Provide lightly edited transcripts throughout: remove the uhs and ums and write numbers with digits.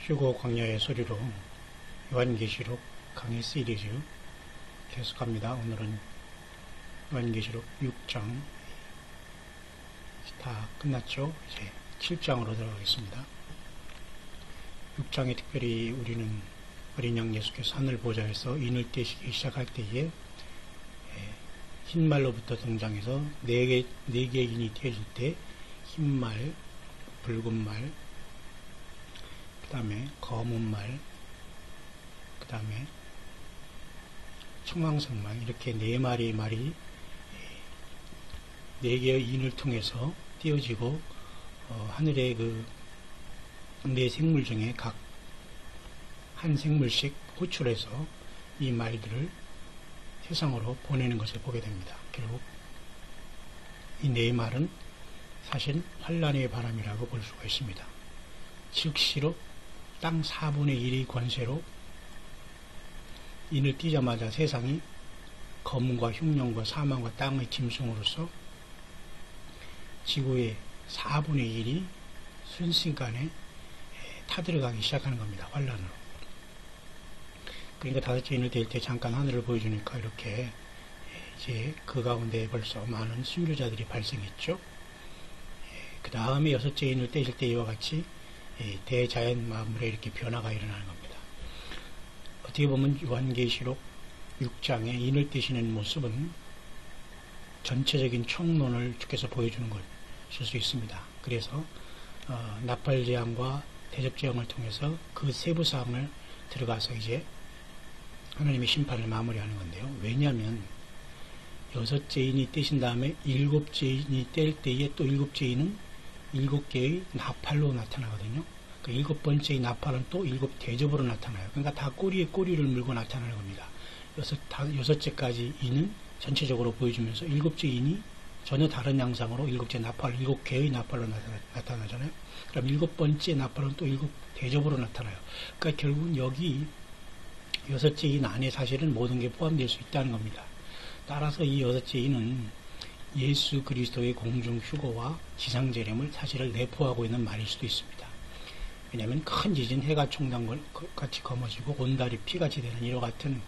휴거 광야의 소리로 요한계시록 강의 시리즈 계속합니다. 오늘은 요한계시록 6장 다 끝났죠. 이제 7장으로 들어가겠습니다. 6장에 특별히 우리는 어린 양 예수께서 하늘 보좌에서 인을 떼시기 시작할 때에 흰말로부터 등장해서 네 개의 인이 떼질 때 흰말, 붉은말, 그 다음에 검은말, 그 다음에 청황색말, 이렇게 네 마리의 말이 네 개의 인을 통해서 띄어지고 하늘의 그 네 생물 중에 각 한 생물씩 호출해서 이 말들을 세상으로 보내는 것을 보게 됩니다. 결국 이 네 말은 사실 환란의 바람이라고 볼 수가 있습니다. 즉시로 땅 4분의 1의 권세로 인을 띄자마자 세상이 검과 흉년과 사망과 땅의 짐승으로서 지구의 4분의 1이 순식간에 타들어가기 시작하는 겁니다. 환란으로. 그러니까 다섯째 인을 뗄 때 잠깐 하늘을 보여주니까 이렇게 이제 그 가운데 벌써 많은 순교자들이 발생했죠. 그 다음에 여섯째 인을 떼실 때 이와 같이 대자연 만물에 이렇게 변화가 일어나는 겁니다. 어떻게 보면 요한계시록 6장에 인을 떼시는 모습은 전체적인 총론을 주께서 보여주는 것일 수 있습니다. 그래서 나팔재앙과 대접재앙을 통해서 그 세부사항을 들어가서 이제 하나님의 심판을 마무리하는 건데요. 왜냐하면 여섯째 인이 떼신 다음에 일곱째 인이 뗄 때에 또 일곱째 인은 일곱 개의 나팔로 나타나거든요. 그 일곱 번째의 나팔은 또 일곱 대접으로 나타나요. 그러니까 다 꼬리에 꼬리를 물고 나타나는 겁니다. 여섯째까지 인은 전체적으로 보여주면서 일곱째 인이 전혀 다른 양상으로 일곱째 나팔, 일곱 개의 나팔로 나타나잖아요. 그럼 일곱 번째 나팔은 또 일곱 대접으로 나타나요. 그러니까 결국은 여기 여섯째 인 안에 사실은 모든 게 포함될 수 있다는 겁니다. 따라서 이 여섯째 인은 예수 그리스도의 공중 휴거와 지상 재림을 사실을 내포하고 있는 말일 수도 있습니다. 왜냐하면 큰 지진, 해가 총단 같이 검어지고 온달이 피같이 되는 이와 같은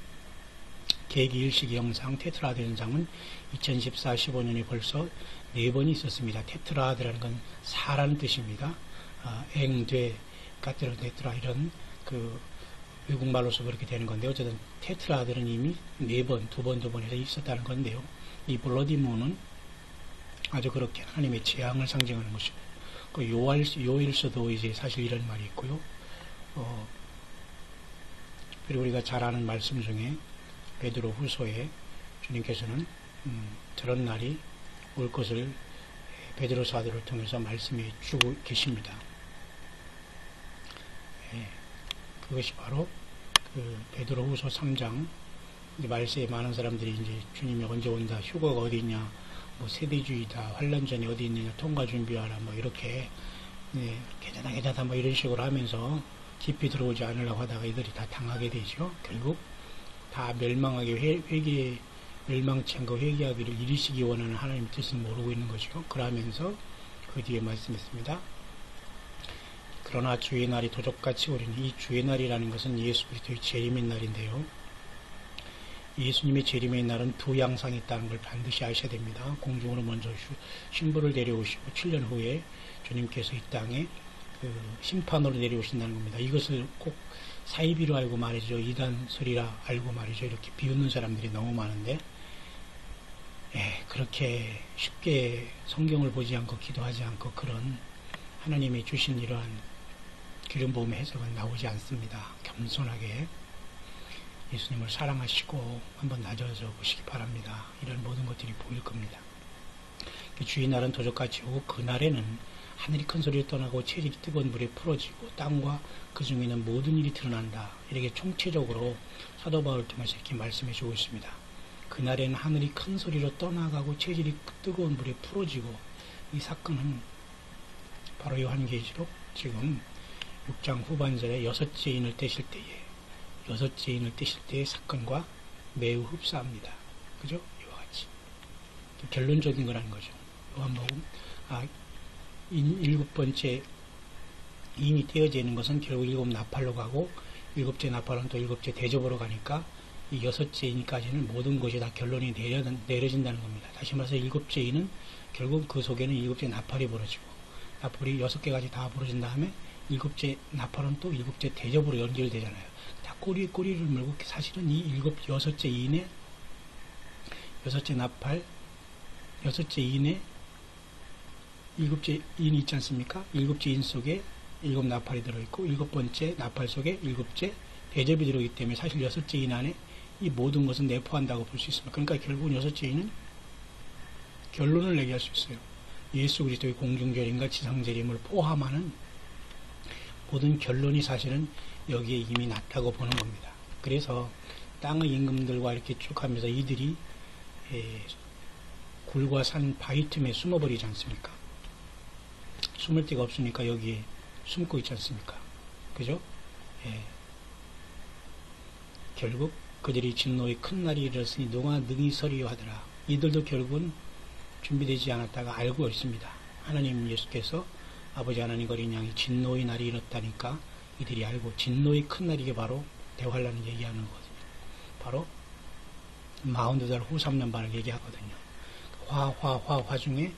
계기 일식 영상, 테트라드 현상은 2014-15년에 벌써 4번이 있었습니다. 테트라드라는 건 사라는 뜻입니다. 앵, 까뜨려, 테트라 이런 그 외국말로서 그렇게 되는 건데 어쨌든 테트라들은 이미 4번, 2번 해서 있었다는 건데요. 이 블러디문은 아주 그렇게 하나님의 재앙을 상징하는 것이고 그 요일서도 이제 사실 이런 말이 있고요. 그리고 우리가 잘 아는 말씀 중에 베드로 후서에 주님께서는 저런 날이 올 것을 베드로 사도를 통해서 말씀해 주고 계십니다. 그것이 바로 그 베드로 후서 3장 말세에 많은 사람들이 이제 주님이 언제 온다, 휴거가 어디 있냐, 뭐 세대주의다, 환란전이 어디 있느냐, 통과 준비하라, 뭐 이렇게 괜찮다 뭐 이런 식으로 하면서 깊이 들어오지 않으려고 하다가 이들이 다 당하게 되죠. 결국 다 멸망하게 멸망치 않고 회개하기를 이르시기 원하는 하나님의 뜻을 모르고 있는 것이고, 그러면서 그 뒤에 말씀했습니다. 그러나 주의 날이 도적같이 오리니, 이 주의 날이라는 것은 예수 그리스도의 재림의 날인데요. 예수님의 재림의 날은 두 양상이 있다는 걸 반드시 아셔야 됩니다. 공중으로 먼저 신부를 내려오시고 7년 후에 주님께서 이 땅에 그 심판으로 내려오신다는 겁니다. 이것을 꼭 사이비로 알고 말이죠. 이단설이라 알고 말이죠. 이렇게 비웃는 사람들이 너무 많은데 그렇게 쉽게 성경을 보지 않고 기도하지 않고 그런 하나님이 주신 이러한 기름부음의 해석은 나오지 않습니다. 겸손하게 예수님을 사랑하시고 한번 낮아져 보시기 바랍니다. 이런 모든 것들이 보일 겁니다. 주의 날은 도적같이 오고 그날에는 하늘이 큰 소리를 떠나고 체질이 뜨거운 물에 풀어지고 땅과 그 중에 있는 모든 일이 드러난다. 이렇게 총체적으로 사도 바울을 통해서 이렇게 말씀해 주고 있습니다. 그날에는 하늘이 큰 소리로 떠나가고 체질이 뜨거운 물에 풀어지고, 이 사건은 바로 요한계시록 지금 6장 후반절에 여섯째 인을 떼실 때의 사건과 매우 흡사합니다. 그죠? 이와 같이 결론적인 거라는 거죠. 요한복음 일곱 번째 인이 떼어져 있는 것은 결국 일곱 나팔로 가고, 일곱째 나팔은 또 일곱째 대접으로 가니까 이 여섯째 인까지는 모든 것이 다 결론이 내려진다는 겁니다. 다시 말해서 일곱째 인은 결국 그 속에는 일곱째 나팔이 벌어지고, 나팔이 6개까지 다 벌어진 다음에 일곱째 나팔은 또 일곱째 대접으로 연결되잖아요. 다 꼬리를 물고, 사실은 이 여섯째 인에, 여섯째 나팔, 여섯째 인에 일곱째 인이 있지 않습니까? 일곱째 인 속에 일곱 나팔이 들어있고, 일곱 번째 나팔 속에 일곱째 대접이 들어있기 때문에 사실 여섯째 인 안에 이 모든 것은 내포한다고 볼 수 있습니다. 그러니까 결국은 여섯째 인은 결론을 내게 할 수 있어요. 예수 그리스도의 공중재림과 지상재림을 포함하는 모든 결론이 사실은 여기에 이미 났다고 보는 겁니다. 그래서 땅의 임금들과 이렇게 쭉 하면서 이들이 굴과 산 바위 틈에 숨어버리지 않습니까? 숨을 데가 없으니까 여기에 숨고 있지 않습니까? 그죠? 결국 그들이 진노의 큰 날이 이르렀으니 누가 능히 서리요 하더라. 이들도 결국은 준비되지 않았다가 알고 있습니다. 하나님 예수께서 아버지 하나님 어린 양이 진노의 날이 이렇다니까 이들이 알고, 진노의 큰 날이 이게 바로 대환란을 얘기하는 거거든요. 바로 42달 후 3년반을 얘기하거든요. 화 중에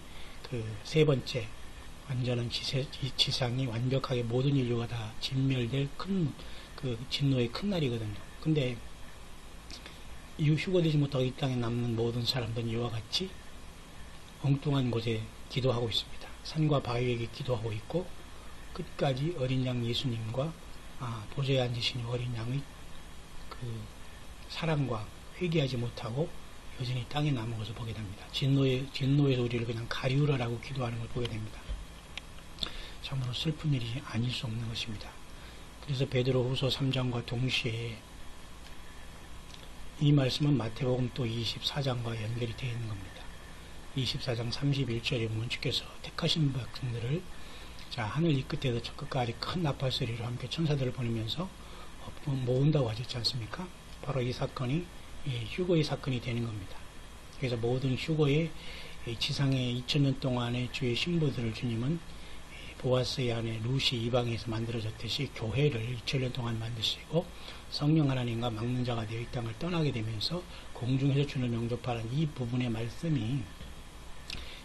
그 세 번째 완전한 지상이 완벽하게 모든 인류가 다 진멸될 그 진노의 큰 날이거든요. 근데 휴거되지 못하고 이 땅에 남는 모든 사람들은 이와 같이 엉뚱한 곳에 기도하고 있습니다. 산과 바위에게 기도하고 있고, 끝까지 어린 양 예수님과 보좌에 앉으신 어린 양의 그 사랑과 회개하지 못하고 여전히 땅에 남은 것을 보게 됩니다. 진노에서 우리를 그냥 가리우라라고 기도하는 걸 보게 됩니다. 참으로 슬픈 일이 아닐 수 없는 것입니다. 그래서 베드로후서 3장과 동시에 이 말씀은 마태복음 또 24장과 연결이 되어 있는 겁니다. 24장 31절에 보면 주께서 택하신 백성들을 하늘 이 끝에서 저 끝까지 큰 나팔 소리로 함께 천사들을 보내면서 모은다고 하셨지 않습니까? 바로 이 사건이 휴거의 사건이 되는 겁니다. 그래서 모든 휴거의 지상의 2000년 동안의 주의 신부들을 주님은 보아스의 아내 루시 이방에서 만들어졌듯이 교회를 2000년 동안 만드시고, 성령 하나님과 막는 자가 되어 이 땅을 떠나게 되면서 공중에서 주는 영접하는 이 부분의 말씀이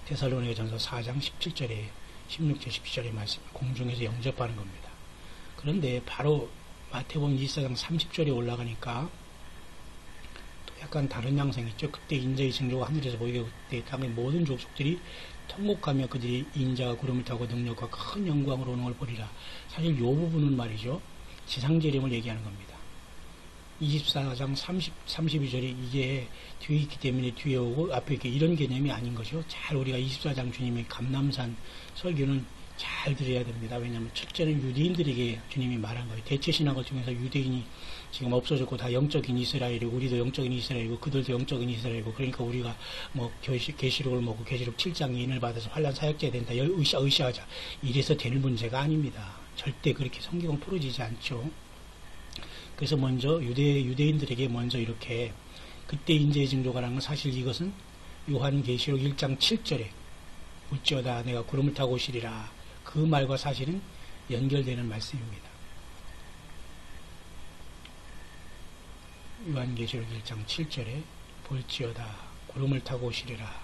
데살로니가전서 4장 17절에 16절 17절의 말씀, 공중에서 영접하는 겁니다. 그런데 바로 마태복음 24장 30절에 올라가니까 또 약간 다른 양상이 있죠. 그때 인자의 징조가 하늘에서 보이게, 그때 땅의 모든 족속들이 통곡하며 그들이 인자가 구름을 타고 능력과 큰 영광으로 오는 걸 보리라. 사실 이 부분은 말이죠, 지상재림을 얘기하는 겁니다. 24장 32절이 이게 뒤에 있기 때문에 뒤에 오고 앞에 있게, 이런 개념이 아닌 거죠. 잘 우리가 24장 주님의 감람산 설교는 잘 들어야 됩니다. 왜냐하면 첫째는 유대인들에게 주님이 말한 거예요. 대체 신학을 통해서 유대인이 지금 없어졌고 다 영적인 이스라엘이고, 우리도 영적인 이스라엘이고, 그들도 영적인 이스라엘이고, 그러니까 우리가 뭐 계시록을 먹고 계시록 7장 인을 받아서 환란 사역자가 된다, 의시하자, 이래서 될 문제가 아닙니다. 절대 그렇게 성경은 풀어지지 않죠. 그래서 먼저 유대인들에게 먼저 이렇게 그때 인재의 징조가라는 건, 사실 이것은 요한계시록 1장 7절에 어찌어다 내가 구름을 타고 오시리라, 그 말과 사실은 연결되는 말씀입니다. 요한계시록 1장 7절에 볼지어다 구름을 타고 오시리라,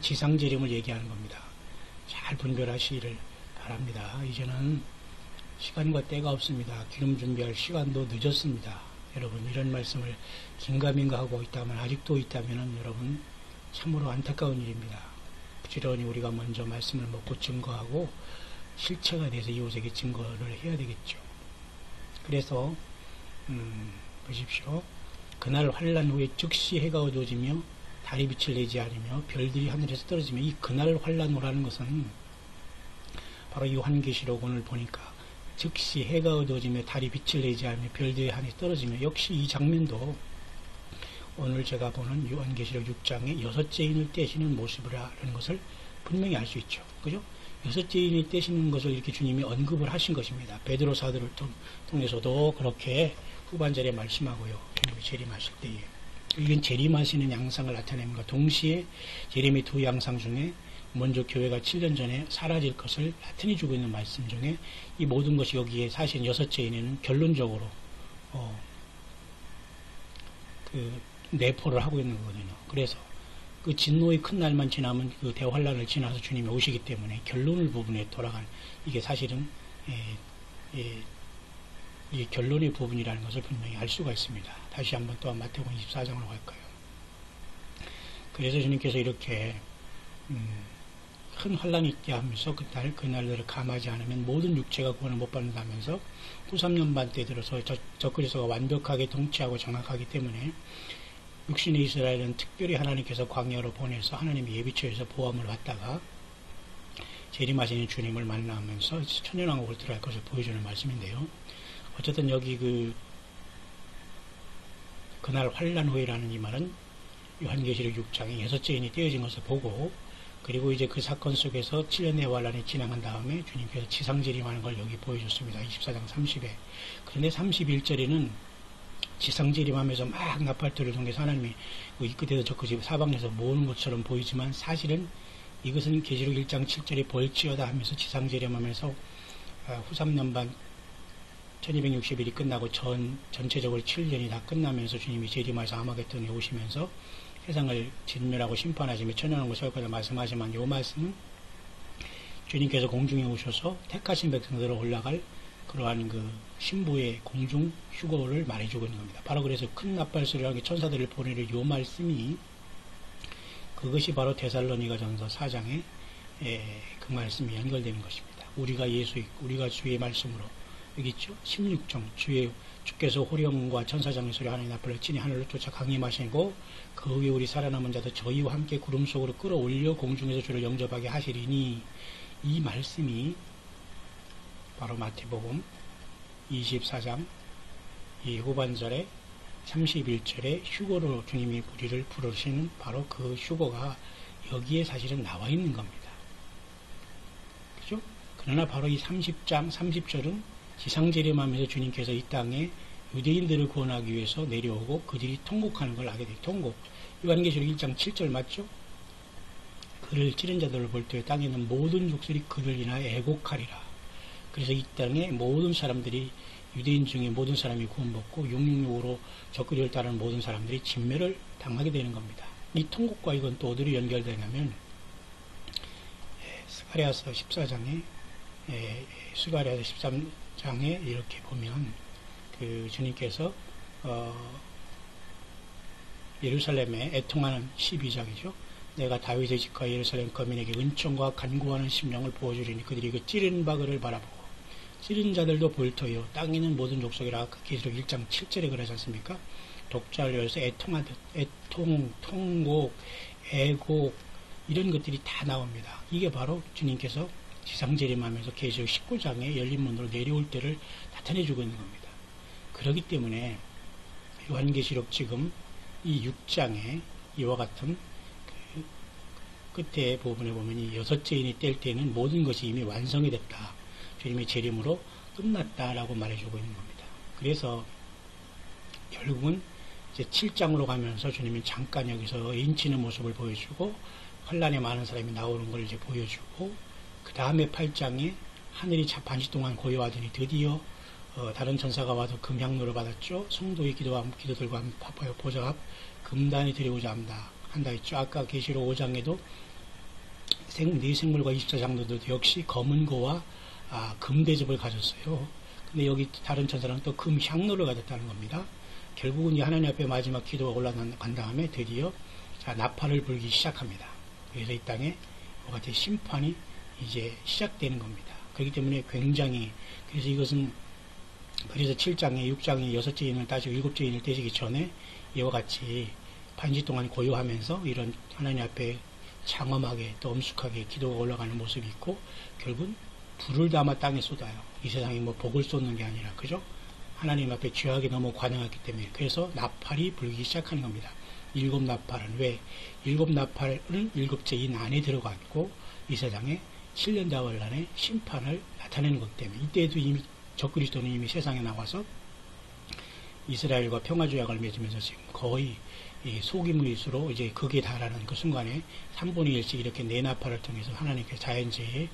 지상재림을 얘기하는 겁니다. 잘 분별하시기를 바랍니다. 이제는 시간과 때가 없습니다. 기름 준비할 시간도 늦었습니다. 여러분, 이런 말씀을 긴가민가 하고 있다면, 아직도 있다면 여러분 참으로 안타까운 일입니다. 부지런히 우리가 먼저 말씀을 먹고 증거하고 실체가 돼서 이웃에게 증거를 해야 되겠죠. 그래서 보십시오. 그날 환란 후에 즉시 해가 어두워지며 달이 빛을 내지 않으며 별들이 하늘에서 떨어지며, 이 그날 환란 후라는 것은 바로 요한계시록 오늘 보니까 즉시 해가 어두워지며 달이 빛을 내지 않으며 별들이 하늘에 떨어지며, 역시 이 장면도 오늘 제가 보는 요한계시록 6장의 여섯째 인을 떼시는 모습이라는 것을 분명히 알 수 있죠. 그죠? 여섯째 인이 떼시는 것을 이렇게 주님이 언급을 하신 것입니다. 베드로 사도를 통해서도 그렇게 후반절에 말씀하고요. 주님이 재림하실 때에. 이건 재림하시는 양상을 나타냅니다. 동시에 재림의 두 양상 중에 먼저 교회가 7년 전에 사라질 것을 나타내 주고 있는 말씀 중에 이 모든 것이 여기에 사실 여섯째 인에는 결론적으로 그 내포를 하고 있는 거거든요. 그래서 그 진노의 큰 날만 지나면 그 대환란을 지나서 주님이 오시기 때문에 결론을 부분에 돌아간 이게 사실은 이 결론의 부분이라는 것을 분명히 알 수가 있습니다. 다시 한번 또한 마태복음 24장으로 갈까요? 그래서 주님께서 이렇게 큰 환란이 있게 하면서 그날들을 감하지 않으면 모든 육체가 구원을 못 받는다면서 후 3년반 때 들어서 적그리스도가 완벽하게 통치하고 장악하기 때문에 육신의 이스라엘은 특별히 하나님께서 광야로 보내서 하나님의 예비처에서 보험을 받다가 재림하시는 주님을 만나면서 천연왕국을 들어갈 것을 보여주는 말씀인데요. 어쨌든 여기 그날 환란 후에라는 이 말은 요한계시록 6장에 여섯째 인이 떼어진 것을 보고, 그리고 이제 그 사건 속에서 7년의 환란이 지나간 다음에 주님께서 지상재림하는 걸 여기 보여줬습니다. 24장 30에. 그런데 31절에는 지상재림하면서 막 나팔들을 통해서 하나님이 이 끝에서 저 끝에 사방에서 모으는 것처럼 보이지만 사실은 이것은 계시록 1장 7절에 볼지어다 하면서 지상재림하면서 후 3년반 1260일이 끝나고 전체적으로 7년이 다 끝나면서 주님이 재림하셔서 아마겟돈에 오시면서 세상을 진멸하고 심판하시며 천연왕국을 세울 거다 말씀하지만 이 말씀은 주님께서 공중에 오셔서 택하신 백성들로 올라갈 그러한 그 신부의 공중 휴거를 말해주고 있는 겁니다. 바로 그래서 큰 나팔소리와 천사들을 보내는 이 말씀이 그것이 바로 데살로니가 전서 4장에 그 말씀이 연결되는 것입니다. 우리가 주의 말씀으로 여기 있죠. 16정 주께서 호령과 천사장의 소리 하나님 나팔을 치니 하늘로 쫓아 강림하시고 그 위에 우리 살아남은 자도 저희와 함께 구름 속으로 끌어올려 공중에서 주를 영접하게 하시리니, 이 말씀이 바로 마태복음 24장 이 후반절에 31절에 휴거로 주님이 우리를 부르시는 바로 그 휴거가 여기에 사실은 나와 있는 겁니다. 그죠? 그러나 바로 이 30장 30절은 지상재림하면서 주님께서 이 땅에 유대인들을 구원하기 위해서 내려오고 그들이 통곡하는 걸 알게 돼요. 통곡. 요한계시록 1장 7절 맞죠? 그를 찌른 자들을 볼 때 땅에 있는 모든 족속이 그를 인하여 애곡하리라. 그래서 이 땅에 모든 사람들이, 유대인 중에 모든 사람이 구원받고 666으로 적그리스도를 따르는 모든 사람들이 진멸을 당하게 되는 겁니다. 이 통곡과 이건 또 어디로 연결되냐면 스가랴서 14장에 스가랴서 13장에 이렇게 보면 그 주님께서 예루살렘에 애통하는 12장이죠. 내가 다윗의 집과 예루살렘 거민에게 은총과 간구하는 심령을 부어주리니 그들이 그 찌른 바그를 바라보고 찌른 자들도 볼터요 땅에 있는 모든 족속이라 계시록 1장 7절에 그러지 않습니까? 독자를 위해서 애통하듯 애통, 통곡, 애곡 이런 것들이 다 나옵니다. 이게 바로 주님께서 지상재림하면서 계시록 19장에 열린 문으로 내려올 때를 나타내주고 있는 겁니다. 그렇기 때문에 요한계시록 지금 이 6장에 이와 같은 그 끝에 부분에 보면 이 여섯째 인이 뗄 때는 모든 것이 이미 완성이 됐다. 주님의 재림으로 끝났다라고 말해주고 있는 겁니다. 그래서 결국은 이제 7장으로 가면서 주님이 잠깐 여기서 인치는 모습을 보여주고 환란에 많은 사람이 나오는 걸 이제 보여주고 그 다음에 8장에 하늘이 반시 동안 고요하더니 드디어 다른 천사가 와서 금향로를 받았죠. 성도의 기도들과 보좌 앞 금단이 들여오자 한다 했죠. 아까 계시록 5장에도 네 생물과 24장로도 역시 검은 고와 금대접을 가졌어요. 근데 여기 다른 천사는 또 금향로를 가졌다는 겁니다. 결국은 이 하나님 앞에 마지막 기도가 올라간 다음에 드디어 나팔을 불기 시작합니다. 그래서 이 땅에 같은 심판이 이제 시작되는 겁니다. 그렇기 때문에 굉장히, 그래서 이것은 그래서 7장에 6장에 여섯째 인을 따지고 일곱째 인을 떼시기 전에 이와 같이 반시 동안 고요하면서 이런 하나님 앞에 장엄하게 또 엄숙하게 기도가 올라가는 모습이 있고 결국은 불을 담아 땅에 쏟아요. 이 세상에 뭐 복을 쏟는 게 아니라, 그죠? 하나님 앞에 죄악이 너무 관영했기 때문에. 그래서 나팔이 불기 시작하는 겁니다. 일곱 나팔은 왜? 일곱 나팔은 일곱째 인 안에 들어가 있고 이 세상에 7년 다환란의 심판을 나타내는 것 때문에. 이때에도 이미 적그리스도는 이미 세상에 나와서 이스라엘과 평화조약을 맺으면서 지금 거의 이 소기물일수록 이제 극에 달하는 그 순간에 3분의 1씩 이렇게 내나파를 통해서 하나님께서 자연재해에